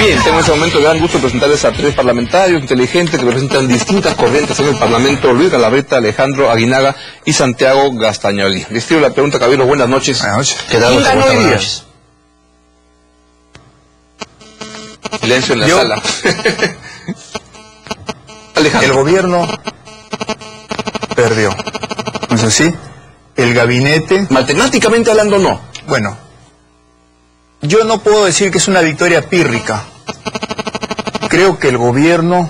Bien, tengo en este momento el gran gusto de presentarles a tres parlamentarios inteligentes que representan distintas corrientes en el Parlamento: Luis Galarreta, Alejandro Aguinaga y Santiago Gastañoli. Les tiro la pregunta, caballeros. Buenas noches. Buenas noches. ¿Qué tal? ¿Quién ganó hoy día? Silencio en la sala. Alejandro. El gobierno perdió. ¿No es así? El gabinete... Matemáticamente hablando, no. Bueno, yo no puedo decir que es una victoria pírrica. Creo que el gobierno,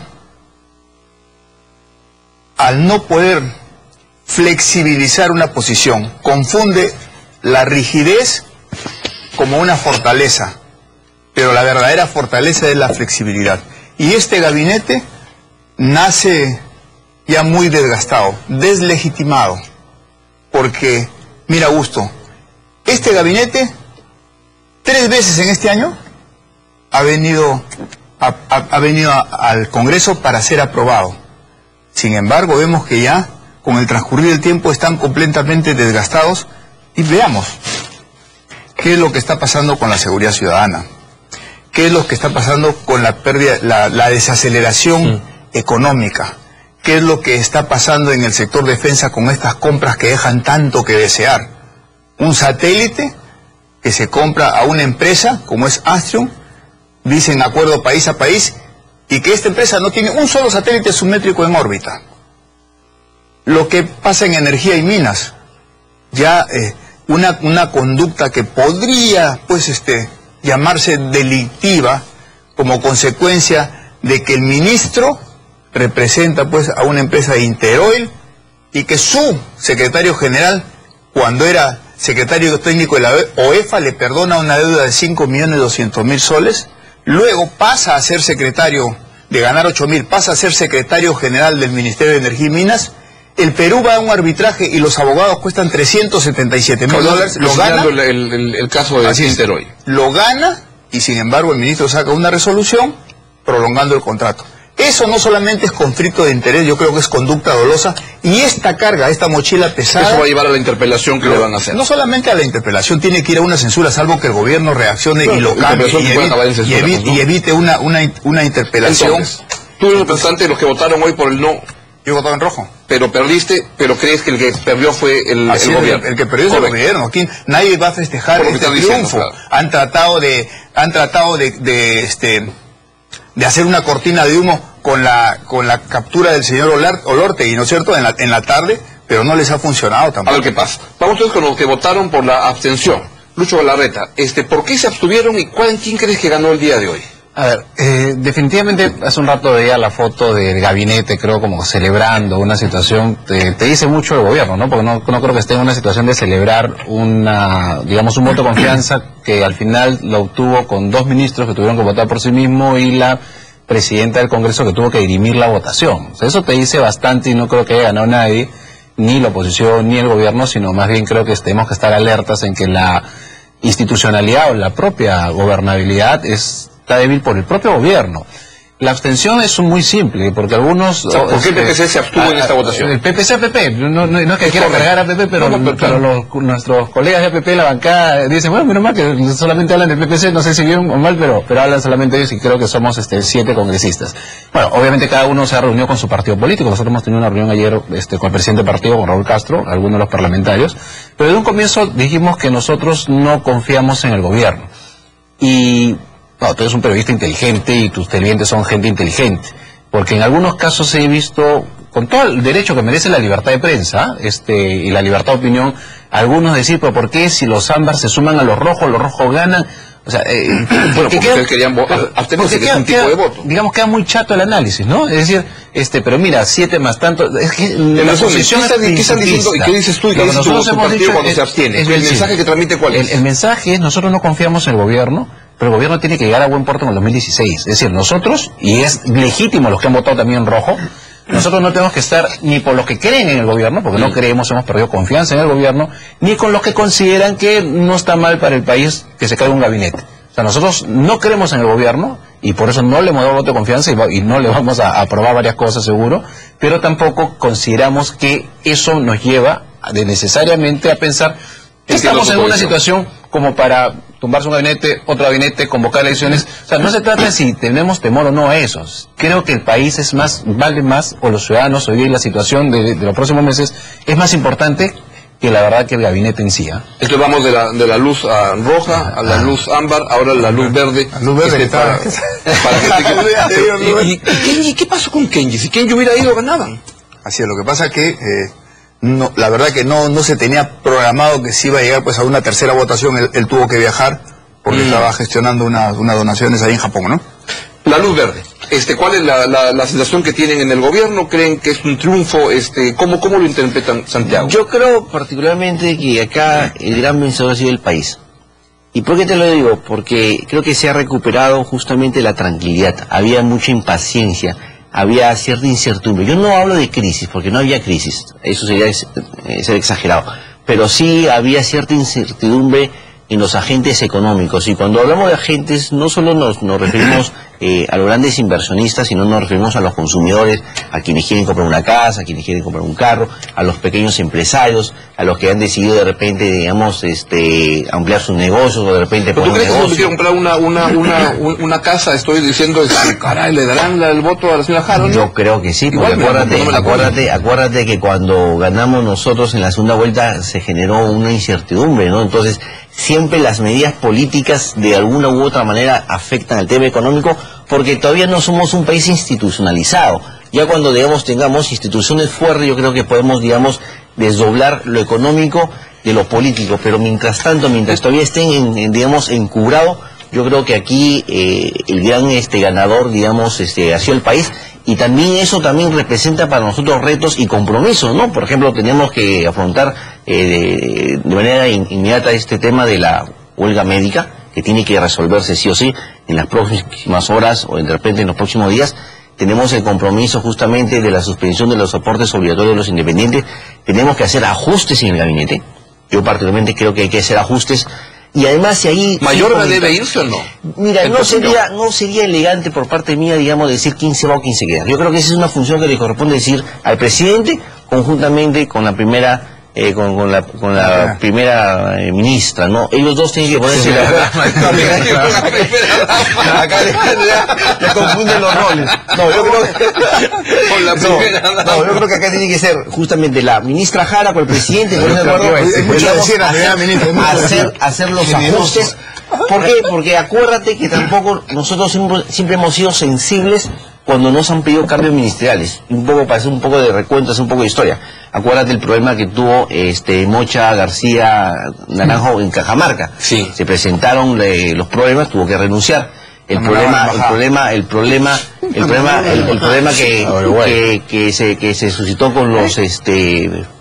al no poder flexibilizar una posición, confunde la rigidez como una fortaleza, pero la verdadera fortaleza es la flexibilidad. Y este gabinete nace ya muy desgastado, deslegitimado, porque, mira Augusto, este gabinete 3 veces en este año ha venido al Congreso para ser aprobado. Sin embargo, vemos que ya con el transcurrir del tiempo están completamente desgastados. Y veamos qué es lo que está pasando con la seguridad ciudadana, qué es lo que está pasando con la pérdida, la desaceleración económica, qué es lo que está pasando en el sector defensa con estas compras que dejan tanto que desear. Un satélite que se compra a una empresa como es Astrium, dicen acuerdo país a país, y que esta empresa no tiene un solo satélite submétrico en órbita. Lo que pasa en energía y minas, ya una conducta que podría pues llamarse delictiva como consecuencia de que el ministro representa pues a una empresa de Interoil y que su secretario general, cuando era secretario técnico de la OEFA, le perdona una deuda de 5.200.000 soles, luego pasa a ser secretario, de ganar 8.000, pasa a ser secretario general del Ministerio de Energía y Minas. El Perú va a un arbitraje y los abogados cuestan $377.000, lo gana. El caso de Interoil. Lo gana y sin embargo el ministro saca una resolución prolongando el contrato. Eso no solamente es conflicto de interés, yo creo que es conducta dolosa, y esta carga, esta mochila pesada... Eso va a llevar a la interpelación que le van a hacer. No solamente a la interpelación, tiene que ir a una censura, salvo que el gobierno reaccione y lo cambie y evite una interpelación. Entonces, tú eres representante de los que votaron hoy por el no. Yo he votado en rojo. Pero perdiste, pero crees que el que perdió fue el gobierno. El que perdió es el gobierno. Aquí nadie va a festejar este triunfo. Claro. Han tratado de hacer una cortina de humo con la captura del señor Olortegui, ¿no es cierto?, en la tarde, pero no les ha funcionado tampoco. A ver qué pasa. Vamos entonces con los que votaron por la abstención. Lucho Galarreta, ¿por qué se abstuvieron y quién crees que ganó el día de hoy? A ver, definitivamente hace un rato veía la foto del gabinete, creo, como celebrando una situación, te dice mucho el gobierno, ¿no? Porque no creo que esté en una situación de celebrar un voto de confianza que al final lo obtuvo con 2 ministros que tuvieron que votar por sí mismo y la presidenta del Congreso que tuvo que dirimir la votación. O sea, eso te dice bastante y no creo que haya ganado nadie, ni la oposición, ni el gobierno, sino más bien creo que tenemos que estar alertas en que la institucionalidad o la propia gobernabilidad está débil por el propio gobierno. La abstención es muy simple, porque algunos... ¿Por qué el PPC se abstuvo en esta votación? El PPC-APP, no es que quiera cargar a APP, pero nuestros colegas de APP, la bancada, dicen, bueno, menos mal que solamente hablan del PPC, no sé si bien o mal, pero hablan solamente ellos y creo que somos 7 congresistas. Bueno, obviamente cada uno se ha reunido con su partido político. Nosotros hemos tenido una reunión ayer con el presidente del partido, con Raúl Castro, algunos de los parlamentarios, pero de un comienzo dijimos que nosotros no confiamos en el gobierno. Y... no, tú eres un periodista inteligente y tus televidentes son gente inteligente, porque en algunos casos he visto, con todo el derecho que merece la libertad de prensa y la libertad de opinión, algunos decir, pero ¿por qué si los ámbar se suman a los rojos ganan? O sea, bueno, porque ustedes querían abstenerse, que es un tipo de voto. Digamos, queda muy chato el análisis, ¿no? Es decir, pero mira, 7 más tanto, es que la posición es ¿qué están diciendo y qué dices tú y qué dices tu partido cuando se abstiene? ¿El mensaje que transmite cuál es? El mensaje es, nosotros no confiamos en el gobierno, pero el gobierno tiene que llegar a buen puerto en el 2016. Es decir, nosotros, y es legítimo los que han votado también en rojo, nosotros no tenemos que estar ni por los que creen en el gobierno, porque no creemos, hemos perdido confianza en el gobierno, ni con los que consideran que no está mal para el país que se caiga un gabinete. O sea, nosotros no creemos en el gobierno y por eso no le hemos dado voto de confianza y no le vamos a aprobar varias cosas seguro, pero tampoco consideramos que eso nos lleva necesariamente a pensar que estamos en una situación como para tumbarse un gabinete, otro gabinete, convocar elecciones. O sea, no se trata de si tenemos temor o no a eso. Creo que el país es más, vale más, o los ciudadanos, hoy día la situación de los próximos meses es más importante que la verdad que el gabinete en sí. Entonces vamos de la luz roja a la luz ámbar, ahora la luz verde. ¿Y qué pasó con Kenji? Si Kenji hubiera ido, ganaban. Así es, lo que pasa es que no, la verdad que no se tenía programado que se iba a llegar pues a una tercera votación. Él tuvo que viajar porque estaba gestionando unas donaciones ahí en Japón, ¿no? La luz verde. ¿Cuál es la sensación que tienen en el gobierno? ¿Creen que es un triunfo? ¿Cómo lo interpretan, Santiago? Yo creo particularmente que acá el gran vencedor ha sido el país. ¿Y por qué te lo digo? Porque creo que se ha recuperado justamente la tranquilidad. Había mucha impaciencia, había cierta incertidumbre. Yo no hablo de crisis, porque no había crisis. Eso sería ser exagerado. Pero sí había cierta incertidumbre en los agentes económicos. Y cuando hablamos de agentes, no solo nos referimos a los grandes inversionistas, sino nos referimos a los consumidores, a quienes quieren comprar una casa, a quienes quieren comprar un carro, a los pequeños empresarios, a los que han decidido de repente, digamos, ampliar sus negocios o de repente poner un negocio. ¿Tú crees que si comprar una casa, estoy diciendo, caray, le darán el voto a la señora Jara? Yo creo que sí, porque acuérdate que cuando ganamos nosotros en la segunda vuelta se generó una incertidumbre, ¿no? Entonces, siempre las medidas políticas de alguna u otra manera afectan al tema económico porque todavía no somos un país institucionalizado. Ya cuando, digamos, tengamos instituciones fuertes, yo creo que podemos, digamos, desdoblar lo económico de lo político. Pero mientras tanto, mientras todavía estén, digamos, encubrado, yo creo que aquí el gran ganador, digamos, ha sido el país. Y también eso también representa para nosotros retos y compromisos, ¿no? Por ejemplo, tenemos que afrontar de manera inmediata este tema de la huelga médica, que tiene que resolverse sí o sí en las próximas horas o de repente en los próximos días. Tenemos el compromiso justamente de la suspensión de los aportes obligatorios de los independientes. Tenemos que hacer ajustes en el gabinete. Yo particularmente creo que hay que hacer ajustes. Y además, si ahí... ¿Mayorga debe irse o no? Mira, no sería elegante por parte mía, digamos, decir quién se va o quién se queda. Yo creo que esa es una función que le corresponde decir al presidente conjuntamente con la primera primera ministra, ¿no? Ellos dos tienen que ponerse acá le confunden los roles. Yo creo que acá tiene que ser justamente la ministra Jara con el presidente, hacer los ajustes. ¿Por qué? Porque acuérdate que tampoco nosotros siempre hemos sido sensibles cuando nos han pedido cambios ministeriales. Un poco para hacer un poco de recuento, hacer un poco de historia. Acuérdate el problema que tuvo Mocha García Naranjo en Cajamarca. Sí. Se presentaron los problemas, tuvo que renunciar. El problema que se suscitó con los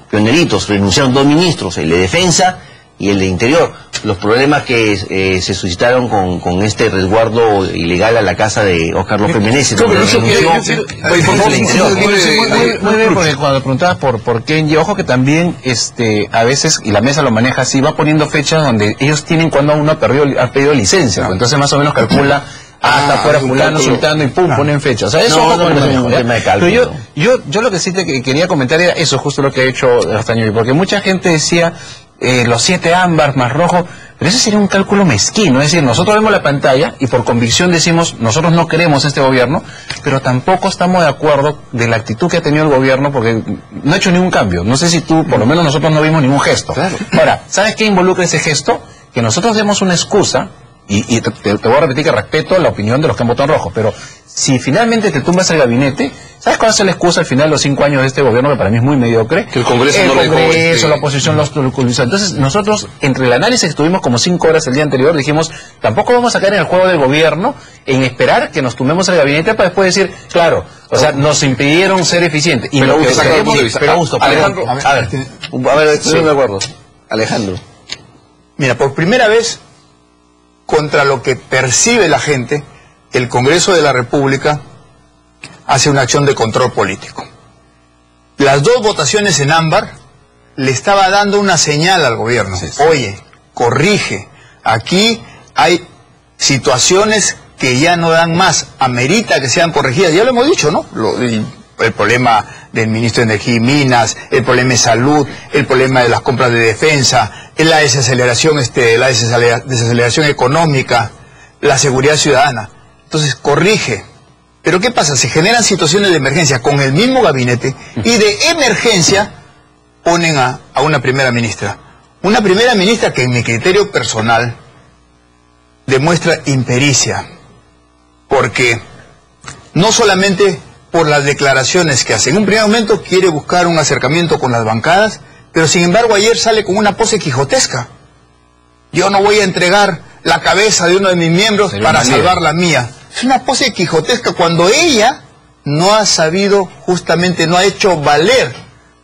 pioneritos, renunciaron 2 ministros, el de Defensa y el de Interior. Los problemas que se suscitaron con este resguardo ilegal a la casa de Óscar López Meneses. Muy bien, porque cuando preguntabas por Kenji, ojo que también a veces, y la mesa lo maneja así, va poniendo fechas donde ellos tienen cuando uno ha pedido licencia, entonces más o menos calcula hasta fuera fulano, sultano y pum, ponen fecha. O sea, eso es un tema de cálculo. Pero yo lo que sí te quería comentar era eso, justo lo que ha hecho Castañoli, porque mucha gente decía los 7 ámbar más rojo, pero ese sería un cálculo mezquino. Es decir, nosotros vemos la pantalla y por convicción decimos, nosotros no queremos este gobierno, pero tampoco estamos de acuerdo de la actitud que ha tenido el gobierno porque no ha hecho ningún cambio. No sé si tú, por lo menos nosotros no vimos ningún gesto. Claro. Ahora, ¿sabes qué involucra ese gesto? Que nosotros demos una excusa. Y te voy a repetir que respeto la opinión de los que han votado en rojo, pero si finalmente te tumbas el gabinete, ¿sabes cuál es la excusa al final de los 5 años de este gobierno, que para mí es muy mediocre? Que el Congreso la oposición los culpabilizó. Entonces nosotros, entre el análisis que tuvimos como 5 horas el día anterior, dijimos, tampoco vamos a caer en el juego del gobierno en esperar que nos tumbemos el gabinete para después decir, claro, o sea, nos impidieron ser eficientes. Y pero lo que queremos, Alejandro, a ver, estoy de acuerdo. Alejandro. Mira, por primera vez, contra lo que percibe la gente, el Congreso de la República hace una acción de control político. Las 2 votaciones en ámbar le estaba dando una señal al gobierno. Sí. Oye, corrige, aquí hay situaciones que ya no dan más, amerita que sean corregidas. Ya lo hemos dicho, ¿no? el problema del ministro de Energía y Minas, el problema de salud, el problema de las compras de defensa, la desaceleración, la desaceleración económica, la seguridad ciudadana. Entonces corrige. Pero ¿qué pasa? Se generan situaciones de emergencia con el mismo gabinete y de emergencia ponen a una primera ministra. Una primera ministra que en mi criterio personal demuestra impericia, porque no solamente por las declaraciones que hace, en un primer momento quiere buscar un acercamiento con las bancadas, pero sin embargo ayer sale con una pose quijotesca. Yo no voy a entregar la cabeza de uno de mis miembros para salvar la mía. Es una pose quijotesca cuando ella no ha sabido, justamente no ha hecho valer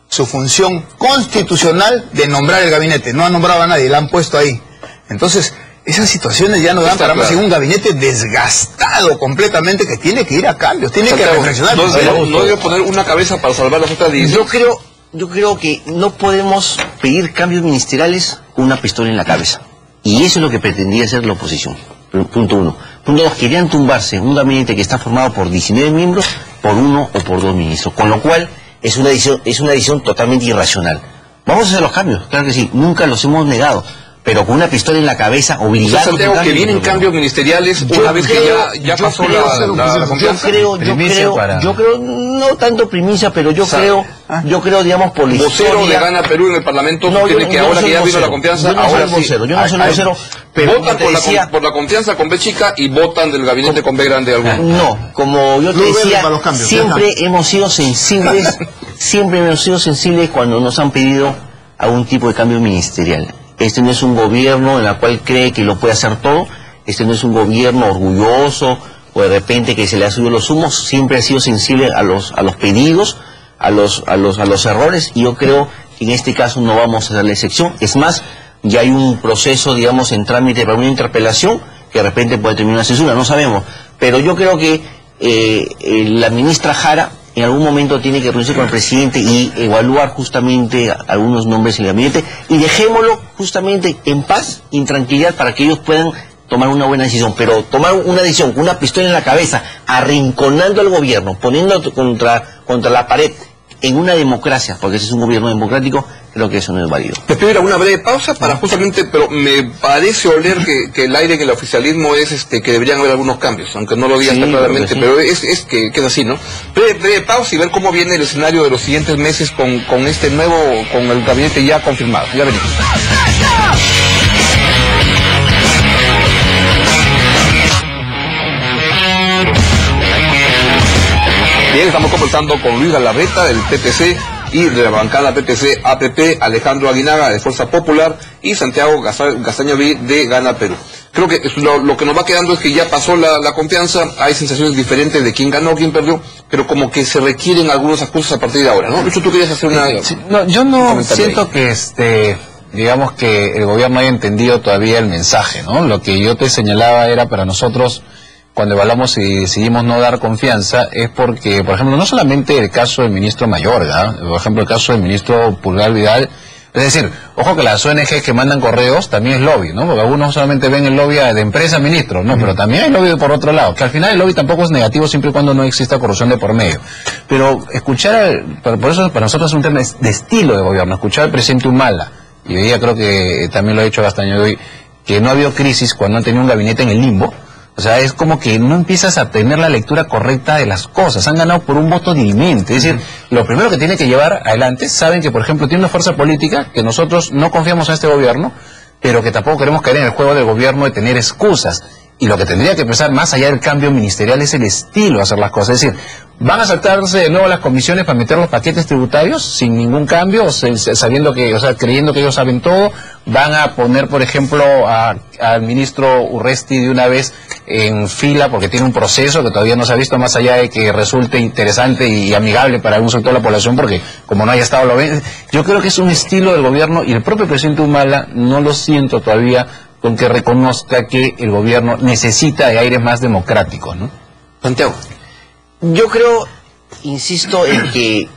su función constitucional de nombrar el gabinete. No ha nombrado a nadie, la han puesto ahí. Entonces, esas situaciones ya no dan para más en un gabinete desgastado completamente que tiene que ir a cambios, tiene que reflexionar. No debe poner una cabeza para salvar las otras 10. Yo creo que no podemos pedir cambios ministeriales con una pistola en la cabeza. Y eso es lo que pretendía hacer la oposición. Punto uno. Punto dos, querían tumbarse un gabinete que está formado por 19 miembros, por uno o por dos ministros. Con lo cual, es una decisión totalmente irracional. Vamos a hacer los cambios, claro que sí, nunca los hemos negado. Pero con una pistola en la cabeza, obligado Santiago, que vienen cambios ministeriales una vez que ya pasó la confianza. Yo creo, no tanto primicia, pero yo creo, digamos, por la historia. Vocero de Gana Perú en el Parlamento, tiene que ahora que ya vino la confianza, ahora sí. Yo no soy vocero, pero votan por la confianza con B chica y votan del gabinete con B grande alguno. No, como yo te decía, siempre hemos sido sensibles, cuando nos han pedido algún tipo de cambio ministerial. Este no es un gobierno en el cual cree que lo puede hacer todo. Este no es un gobierno orgulloso o de repente que se le ha subido los humos. Siempre ha sido sensible a los pedidos, a los errores. Y yo creo que en este caso no vamos a hacer la excepción. Es más, ya hay un proceso, digamos, en trámite para una interpelación que de repente puede terminar una censura. No sabemos. Pero yo creo que la ministra Jara en algún momento tiene que reunirse con el presidente y evaluar justamente algunos nombres en el gabinete y dejémoslo justamente en paz y en tranquilidad para que ellos puedan tomar una buena decisión. Pero tomar una decisión con una pistola en la cabeza, arrinconando al gobierno, poniendo contra la pared en una democracia, porque ese es un gobierno democrático, creo que eso no es válido. Te pido ir a una breve pausa para justamente, pero me parece oler que el aire en el oficialismo es que deberían haber algunos cambios, aunque no lo digan tan claramente, pero es que es así, ¿no? Breve pausa y ver cómo viene el escenario de los siguientes meses con este nuevo, con el gabinete ya confirmado. Ya venimos. Bien, estamos conversando con Luis Galarreta del PPC y de la bancada PPC-APP, Alejandro Aguinaga de Fuerza Popular y Santiago Gastañoví de Gana Perú. Creo que lo que nos va quedando es que ya pasó la confianza, hay sensaciones diferentes de quién ganó, quién perdió, pero como que se requieren algunos ajustes a partir de ahora, ¿no? De hecho, tú querías hacer una... Sí, no, yo no siento que digamos que el gobierno haya entendido todavía el mensaje, ¿no? Lo que yo te señalaba era para nosotros, cuando evaluamos y decidimos no dar confianza, es porque, por ejemplo, no solamente el caso del ministro Mayorga, por ejemplo, el caso del ministro Pulgar Vidal, es decir, ojo que las ONGs que mandan correos también es lobby, ¿no? Porque algunos solamente ven el lobby de empresa ministro, ¿no? Pero también hay lobby por otro lado, que al final el lobby tampoco es negativo siempre y cuando no exista corrupción de por medio. Pero por eso para nosotros es un tema de estilo de gobierno, escuchar al presidente Humala, y hoy día creo que también lo ha dicho Gastañoví, que no ha habido crisis cuando han tenido un gabinete en el limbo. O sea, es como que no empiezas a tener la lectura correcta de las cosas. Han ganado por un voto dirimente. Es decir, lo primero que tiene que llevar adelante, saben que, por ejemplo, tiene una fuerza política que nosotros no confiamos en este gobierno, pero que tampoco queremos caer en el juego del gobierno de tener excusas. Y lo que tendría que pensar, más allá del cambio ministerial, es el estilo de hacer las cosas. Es decir, ¿van a saltarse de nuevo las comisiones para meter los paquetes tributarios sin ningún cambio, sabiendo que, o sea, creyendo que ellos saben todo? ¿Van a poner, por ejemplo, al ministro Urresti de una vez en fila porque tiene un proceso que todavía no se ha visto, más allá de que resulte interesante y amigable para algún sector de la población, porque como no haya estado lo ven? Yo creo que es un estilo del gobierno y el propio presidente Humala no lo siento todavía con que reconozca que el gobierno necesita de aires más democráticos, ¿no? Santiago. Yo creo, insisto, en que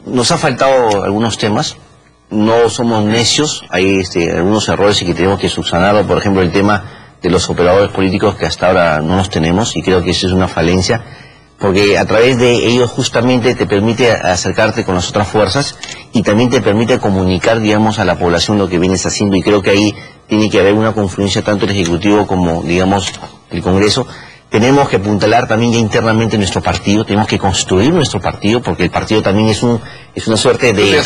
nos ha faltado algunos temas, no somos necios, hay algunos errores y que tenemos que subsanarlo, por ejemplo el tema de los operadores políticos que hasta ahora no los tenemos y creo que eso es una falencia. porque a través de ellos justamente te permite acercarte con las otras fuerzas y también te permite comunicar, digamos, a la población lo que vienes haciendo, y creo que ahí tiene que haber una confluencia tanto el Ejecutivo como, digamos, el Congreso. Tenemos que apuntalar también ya internamente nuestro partido, tenemos que construir nuestro partido, porque el partido también es una suerte de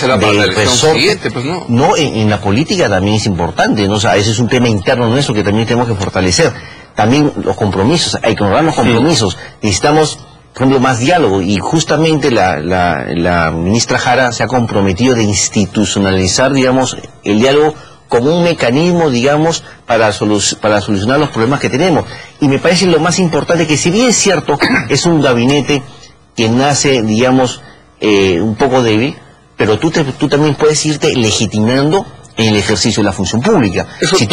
resorte. Pues no, en la política también es importante, ¿no? O sea, ese es un tema interno nuestro que también tenemos que fortalecer. También los compromisos, hay que honrar los compromisos. Necesitamos, por ejemplo, más diálogo, y justamente la ministra Jara se ha comprometido de institucionalizar, digamos, el diálogo como un mecanismo, digamos, para solucionar los problemas que tenemos. Y me parece lo más importante que, si bien es cierto, es un gabinete que nace, digamos, un poco débil, pero tú también puedes irte legitimando en el ejercicio de la función pública. Si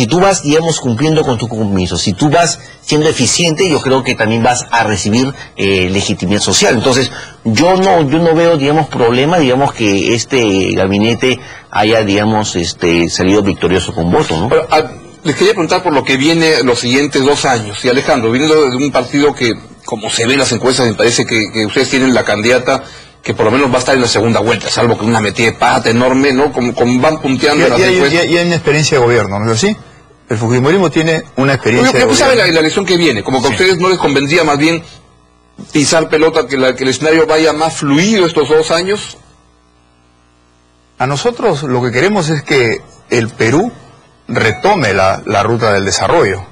tú vas, digamos, cumpliendo con tus compromisos, si tú vas siendo eficiente, yo creo que también vas a recibir legitimidad social. Entonces, yo no veo, digamos, problema, digamos, que este gabinete haya, digamos, salido victorioso con voto, ¿no? Pero, les quería preguntar por lo que viene los siguientes 2 años. Y Alejandro, viniendo de un partido que, como se ve en las encuestas, me parece que ustedes tienen la candidata que por lo menos va a estar en la segunda vuelta, salvo que una metida de pata enorme, ¿no? Como van punteando las encuestas. Y hay una experiencia de gobierno, ¿no es así? El fujimorismo tiene una experiencia de gobierno. ¿Sabe la elección que viene? Como que a ustedes no les convendría más bien pisar pelota, que el escenario vaya más fluido estos 2 años. A nosotros lo que queremos es que el Perú retome la ruta del desarrollo.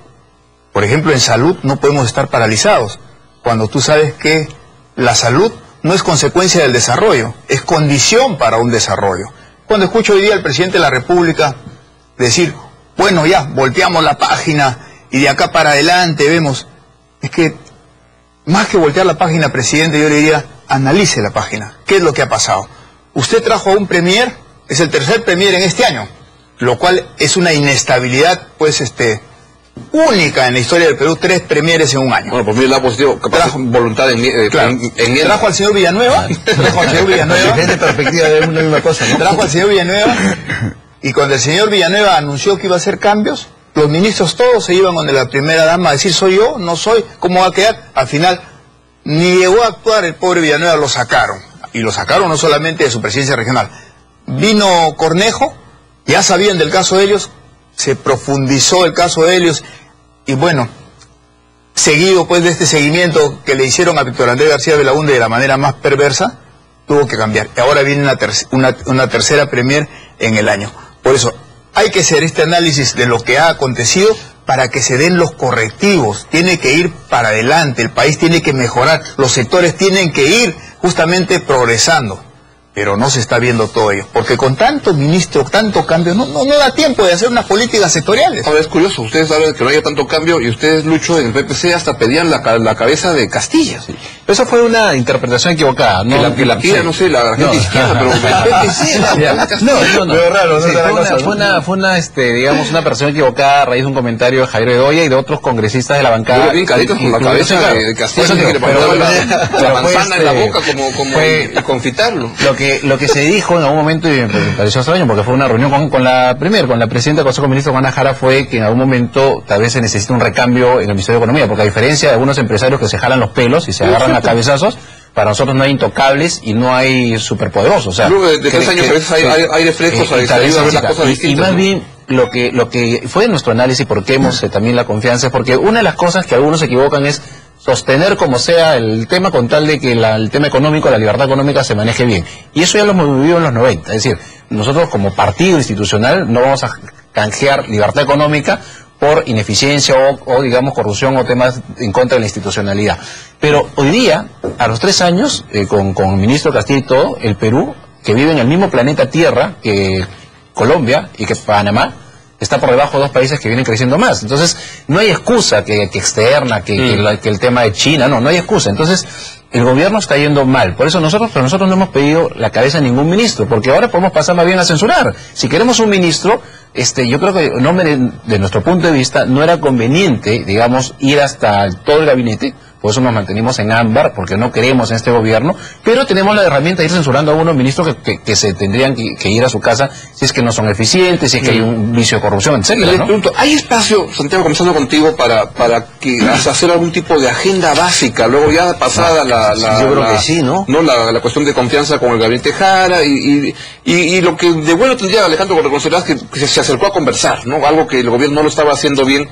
Por ejemplo, en salud no podemos estar paralizados, cuando tú sabes que la salud no es consecuencia del desarrollo, es condición para un desarrollo. Cuando escucho hoy día al presidente de la República decir, bueno, ya, volteamos la página y de acá para adelante vemos, es que más que voltear la página, presidente, yo le diría, analice la página. ¿Qué es lo que ha pasado? Usted trajo a un premier, es el tercer premier en este año, lo cual es una inestabilidad, pues, única en la historia del Perú, 3 premieres en un año. Bueno, por mí el lado positivo, capaz voluntad en él. Trajo al señor Villanueva, Desde perspectiva de una misma cosa, ¿no? Trajo al señor Villanueva, y cuando el señor Villanueva anunció que iba a hacer cambios, los ministros todos se iban donde la primera dama a decir, soy yo, no soy, ¿cómo va a quedar? Al final, ni llegó a actuar el pobre Villanueva, lo sacaron. Y lo sacaron no solamente de su presidencia regional. Vino Cornejo, ya sabían del caso de ellos, se profundizó el caso de ellos, y bueno, seguido pues de este seguimiento que le hicieron a Víctor Andrés García Belaúnde de la manera más perversa, tuvo que cambiar. Y ahora viene una tercera premier en el año. Por eso hay que hacer este análisis de lo que ha acontecido para que se den los correctivos. Tiene que ir para adelante, el país tiene que mejorar, los sectores tienen que ir justamente progresando. Pero no se está viendo todo ello, porque con tanto ministro, tanto cambio, no da tiempo de hacer unas políticas sectoriales. Ahora es curioso, ustedes hablan de que no haya tanto cambio, y ustedes, Lucho, en el PPC hasta pedían la cabeza de Castilla. ¿Sí? Esa fue una interpretación equivocada, ¿no? Que la pida, no sé, la gente izquierda, pero el PPC... No, raro, fue una digamos, una percepción equivocada a raíz de un comentario de Jairo Bedoya y de otros congresistas de la bancada. Yo bien caritas con la cabeza de Castilla, que le poner la manzana en la boca como confitarlo. Lo que se dijo en algún momento, y me pareció extraño porque fue una reunión con la presidenta del Consejo de Ministros, Juana Jara, fue que en algún momento tal vez se necesita un recambio en el Ministerio de Economía, porque a diferencia de algunos empresarios que se jalan los pelos y se agarran a cabezazos, para nosotros no hay intocables y no hay superpoderosos. O sea, luego de 3 años hay reflejos, hay ayuda a ver las cosas distintas. Y más bien, lo que fue nuestro análisis, porque hemos también la confianza, es porque una de las cosas que algunos se equivocan es sostener como sea el tema con tal de que el tema económico, la libertad económica se maneje bien. Y eso ya lo hemos vivido en los 90. Es decir, nosotros como partido institucional no vamos a canjear libertad económica por ineficiencia o digamos, corrupción o temas en contra de la institucionalidad. Pero hoy día, a los 3 años, con el ministro Castillo y todo, el Perú, que vive en el mismo planeta Tierra que Colombia y que Panamá, está por debajo de 2 países que vienen creciendo más. Entonces, no hay excusa que externa, que el tema de China, no hay excusa. Entonces, el gobierno está yendo mal. Por eso nosotros no hemos pedido la cabeza de ningún ministro, porque ahora podemos pasar más bien a censurar. Si queremos un ministro, yo creo que de nuestro punto de vista no era conveniente, digamos, ir hasta todo el gabinete, por eso nos mantenimos en ámbar, porque no queremos en este gobierno, pero tenemos la herramienta de ir censurando a algunos ministros que se tendrían que ir a su casa si es que no son eficientes, si es que hay un vicio de corrupción, etcétera, Le ¿no? pregunto, ¿hay espacio, Santiago, comenzando contigo, para que hacer algún tipo de agenda básica, luego ya pasada yo creo que sí, ¿no? La cuestión de confianza con el gabinete Jara y lo que de bueno tendría Alejandro, con reconocerás que se acercó a conversar, ¿no? Algo que el gobierno no lo estaba haciendo bien.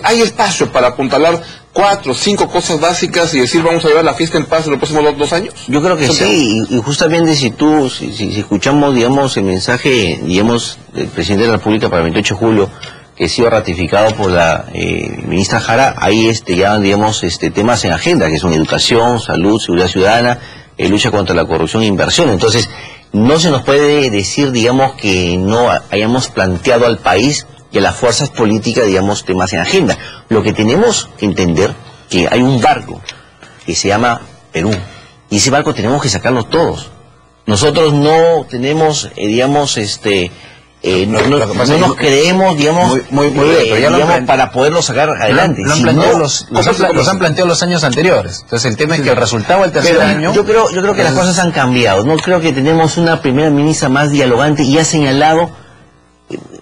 ¿Hay espacio para apuntalar 4 o 5 cosas básicas y decir vamos a llevar la fiesta en paz en los próximos 2 años? Yo creo que sí, y justamente si escuchamos, digamos, el mensaje, digamos, del presidente de la República para el 28 de julio, que ha sido ratificado por la ministra Jara, ahí ya, digamos, temas en agenda, que son educación, salud, seguridad ciudadana, lucha contra la corrupción e inversión. Entonces, no se nos puede decir, digamos, que no hayamos planteado al país y a las fuerzas políticas, digamos, temas en agenda. Lo que tenemos que entender, que hay un barco que se llama Perú, y ese barco tenemos que sacarlo todos. Nosotros no tenemos, digamos, no nos creemos, digamos, muy bien, pero ya digamos, para poderlo sacar adelante. Los han planteado los años anteriores. Entonces el tema es que el resultado del tercer año... Yo creo que las cosas han cambiado. No creo que tenemos una primera ministra más dialogante y ha señalado,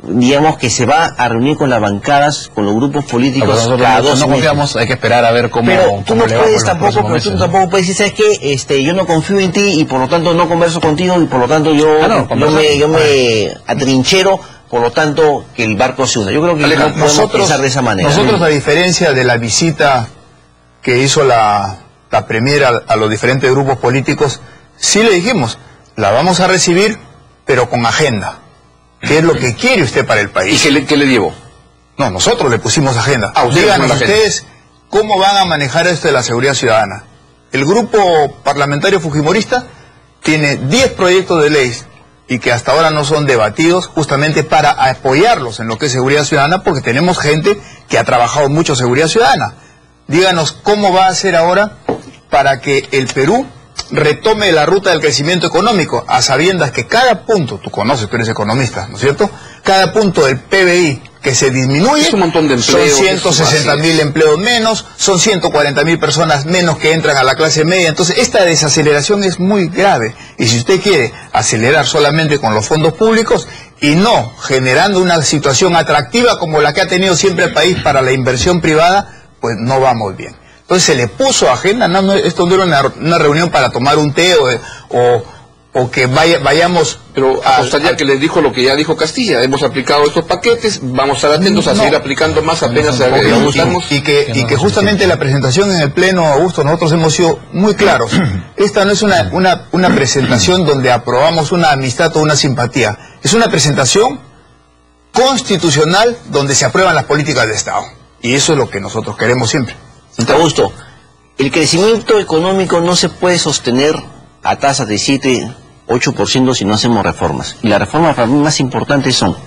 digamos, que se va a reunir con las bancadas, con los grupos políticos cada 2 meses. No confiamos, hay que esperar a ver cómo... Pero tú no puedes tampoco, puedes decir, ¿sabes qué? Yo no confío en ti y por lo tanto no converso contigo y por lo tanto yo me atrinchero, por lo tanto que el barco se hunda. Yo creo que no podemos pensar de esa manera. Nosotros, a diferencia de la visita que hizo la Premier a los diferentes grupos políticos, sí le dijimos, la vamos a recibir, pero con agenda. ¿Qué es lo que quiere usted para el país? ¿Y qué le llevó? No, nosotros le pusimos agenda. Usted díganos ustedes cómo van a manejar esto de la seguridad ciudadana. El grupo parlamentario fujimorista tiene 10 proyectos de ley y que hasta ahora no son debatidos, justamente para apoyarlos en lo que es seguridad ciudadana, porque tenemos gente que ha trabajado mucho seguridad ciudadana. Díganos cómo va a hacer ahora para que el Perú retome la ruta del crecimiento económico, a sabiendas que cada punto, tú conoces, tú eres economista, ¿no es cierto? Cada punto del PBI que se disminuye, es un montón de empleos, son 160.000 empleos menos, son 140.000 personas menos que entran a la clase media. Entonces esta desaceleración es muy grave, y si usted quiere acelerar solamente con los fondos públicos y no generando una situación atractiva como la que ha tenido siempre el país para la inversión privada, pues no vamos bien. Entonces se le puso agenda, esto no era una reunión para tomar un té o que vayamos... Pero apostaría que les dijo lo que ya dijo Castilla, hemos aplicado estos paquetes, vamos a estar atentos a seguir aplicando más apenas se ajustamos. Y que justamente la presentación en el Pleno, Augusto, nosotros hemos sido muy claros. Esta no es una presentación donde aprobamos una amistad o una simpatía, es una presentación constitucional donde se aprueban las políticas de Estado. Y eso es lo que nosotros queremos siempre. Augusto, el crecimiento económico no se puede sostener a tasas de 7-8% si no hacemos reformas. Y las reformas para mí más importantes son,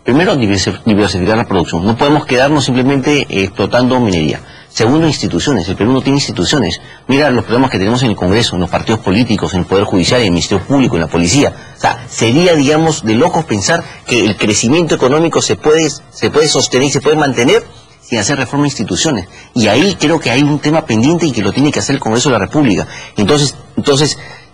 primero, diversificar la producción. No podemos quedarnos simplemente explotando minería. Segundo, instituciones. El Perú no tiene instituciones. Mira los problemas que tenemos en el Congreso, en los partidos políticos, en el Poder Judicial, en el Ministerio Público, en la Policía. O sea, sería, digamos, de locos pensar que el crecimiento económico se puede sostener y se puede mantener sin hacer reforma de instituciones. Y ahí creo que hay un tema pendiente y que lo tiene que hacer el Congreso de la República. Entonces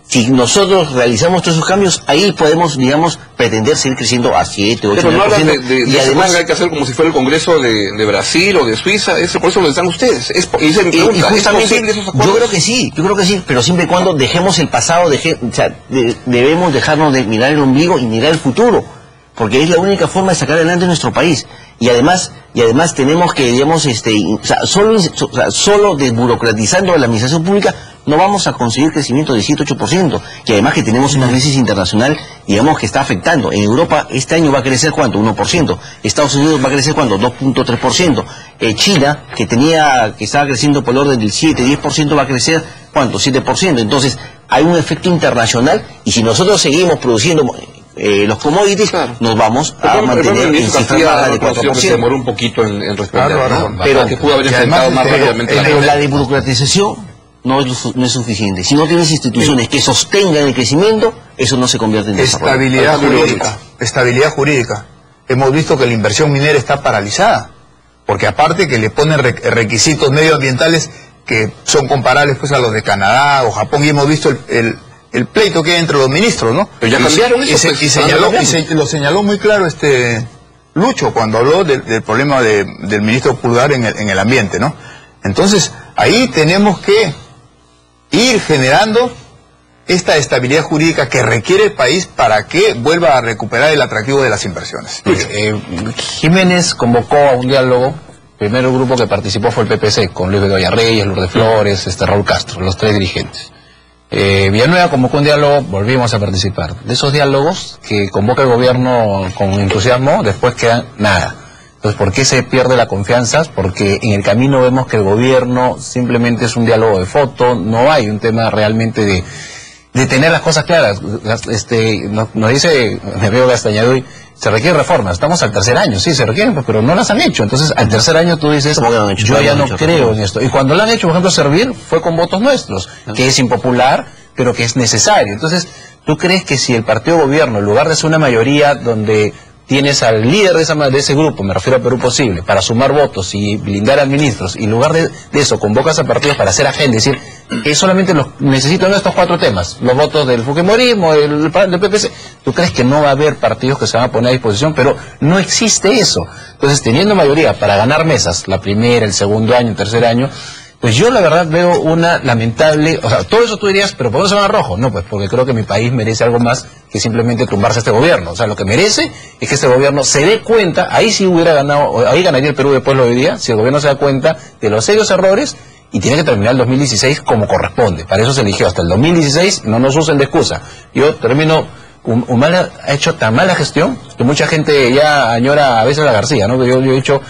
si nosotros realizamos todos esos cambios, ahí podemos, digamos, pretender seguir creciendo a 7, 8, 9%. Pero no hablan de y además hay que hacer como si fuera el Congreso de Brasil o de Suiza, ese por eso lo están ustedes. Y justamente, yo creo que sí, pero siempre y cuando dejemos el pasado, debemos dejarnos de mirar el ombligo y mirar el futuro, porque es la única forma de sacar adelante nuestro país. Y además tenemos que, digamos, solo desburocratizando la administración pública no vamos a conseguir crecimiento de 7-8%, y además que tenemos una crisis internacional, digamos, que está afectando. En Europa este año va a crecer ¿cuánto? 1%. Estados Unidos va a crecer ¿cuánto? 2.3%. China, que estaba creciendo por el orden del 7-10%, va a crecer ¿cuánto? 7%. Entonces hay un efecto internacional, y si nosotros seguimos produciendo los commodities, nos vamos a mantener en cifras bajas de 4%. Se demoró un poquito en responder, ¿no? Pero que pudo haber enfrentado más rápidamente. Pero la desburocratización no es suficiente. Si no tienes instituciones que sostengan el crecimiento, eso no se convierte en desarrollo. Estabilidad jurídica. Hemos visto que la inversión minera está paralizada, porque aparte que le ponen requisitos medioambientales que son comparables pues a los de Canadá o Japón, y hemos visto el pleito que hay entre los ministros, ¿no? Pero ya cambiaron eso, lo señaló muy claro Lucho cuando habló del problema del ministro Pulgar en el ambiente, ¿no? Entonces, ahí tenemos que ir generando esta estabilidad jurídica que requiere el país para que vuelva a recuperar el atractivo de las inversiones. Jiménez convocó a un diálogo. El primer grupo que participó fue el PPC, con Luis Bedoya Reyes, Lourdes Flores, Raúl Castro, los 3 dirigentes. Villanueva convocó un diálogo, volvimos a participar. De esos diálogos que convoca el gobierno con entusiasmo, después quedan nada. Entonces, ¿por qué se pierde la confianza? Porque en el camino vemos que el gobierno simplemente es un diálogo de foto, no hay un tema realmente de tener las cosas claras. Nos dice, me veo Gastañaduy, se requieren reformas. Estamos al 3er año, sí, se requieren, pero no las han hecho. Entonces, al 3er año tú dices, yo ya no creo en esto. Y cuando lo han hecho, por ejemplo, Servir, fue con votos nuestros, que es impopular, pero que es necesario. Entonces, ¿tú crees que si el partido gobierno, en lugar de ser una mayoría donde tienes al líder de ese grupo, me refiero a Perú Posible, para sumar votos y blindar a ministros, y en lugar de eso convocas a partidos para hacer agenda, es decir, solamente necesito estos 4 temas, los votos del fujimorismo, del PPC, ¿tú crees que no va a haber partidos que se van a poner a disposición? Pero no existe eso. Entonces, teniendo mayoría para ganar mesas, la primera, el segundo año, el 3er año, pues yo la verdad veo una lamentable, o sea, todo eso tú dirías, pero ¿por qué se van a rojo? No, pues porque creo que mi país merece algo más que simplemente tumbarse a este gobierno. O sea, lo que merece es que este gobierno se dé cuenta, ahí sí hubiera ganado, ahí ganaría el Perú después lo hoy día, si el gobierno se da cuenta de los serios errores y tiene que terminar el 2016 como corresponde. Para eso se eligió hasta el 2016, no nos usen de excusa. Yo termino, Humala ha hecho tan mala gestión que mucha gente ya añora a veces a la García, ¿no? Yo he dicho,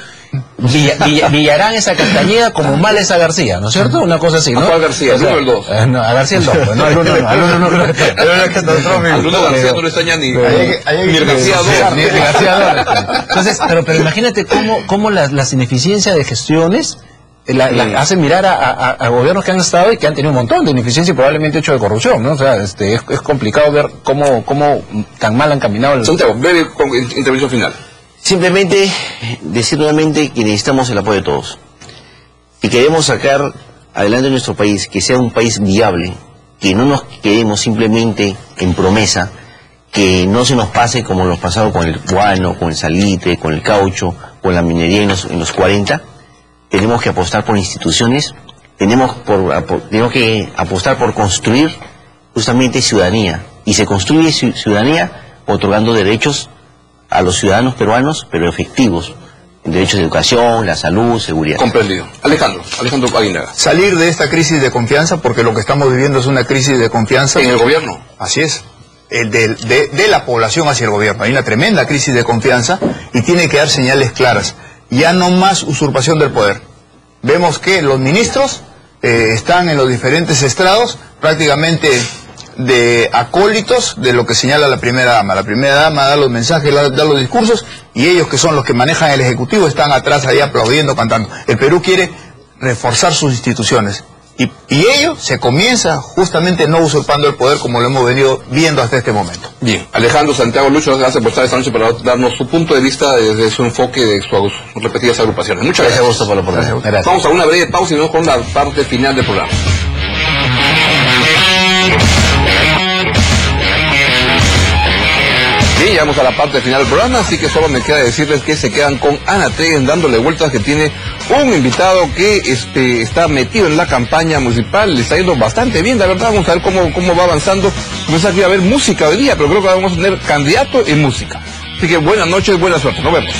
Villarán esa Castañeda como mal esa García, ¿no es cierto? Una cosa así, ¿no? ¿A cuál García? ¿El 1 o el 2? No, a García el 2, pues, no, al 1 no. Al 1 no creo que al 1 García no le extraña ni el García 2. Ni el García 2. Entonces, pero imagínate cómo las ineficiencias de gestiones hacen mirar a gobiernos que han estado y que han tenido un montón de ineficiencia y probablemente hecho de corrupción, ¿no? O sea, es complicado ver cómo tan mal han caminado. Santiago, breve intervención final. Simplemente decir nuevamente que necesitamos el apoyo de todos. Si queremos sacar adelante nuestro país, que sea un país viable, que no nos quedemos simplemente en promesa, que no se nos pase como nos pasado con el guano, con el salitre, con el caucho, con la minería en los 40, tenemos que apostar por instituciones, tenemos que apostar por construir justamente ciudadanía. Y se construye ciudadanía otorgando derechos a los ciudadanos peruanos, pero efectivos. Derechos de educación, la salud, seguridad. Comprendido. Alejandro Aguinaga. Salir de esta crisis de confianza, porque lo que estamos viviendo es una crisis de confianza. ¿En el gobierno? Así es. De la población hacia el gobierno. Hay una tremenda crisis de confianza y tiene que dar señales claras. Ya no más usurpación del poder. Vemos que los ministros están en los diferentes estrados prácticamente de acólitos de lo que señala la primera dama. La primera dama da los mensajes, da los discursos, y ellos, que son los que manejan el Ejecutivo, están atrás ahí aplaudiendo, cantando. El Perú quiere reforzar sus instituciones y ello se comienza justamente no usurpando el poder, como lo hemos venido viendo hasta este momento. Bien, Alejandro, Santiago, Lucho, gracias por estar esta noche para darnos su punto de vista desde su enfoque de sus repetidas agrupaciones. Muchas gracias. Gracias por la oportunidad. Vamos a una breve pausa y nos vamos con la parte final del programa. Bien, llegamos a la parte final del programa, así que solo me queda decirles que se quedan con Ana Tegen dándole vueltas, que tiene un invitado que está metido en la campaña municipal, le está yendo bastante bien, la verdad. Vamos a ver cómo va avanzando. Pensaba que iba a haber música hoy día, pero creo que vamos a tener candidato en música. Así que buenas noches, buena suerte, nos vemos.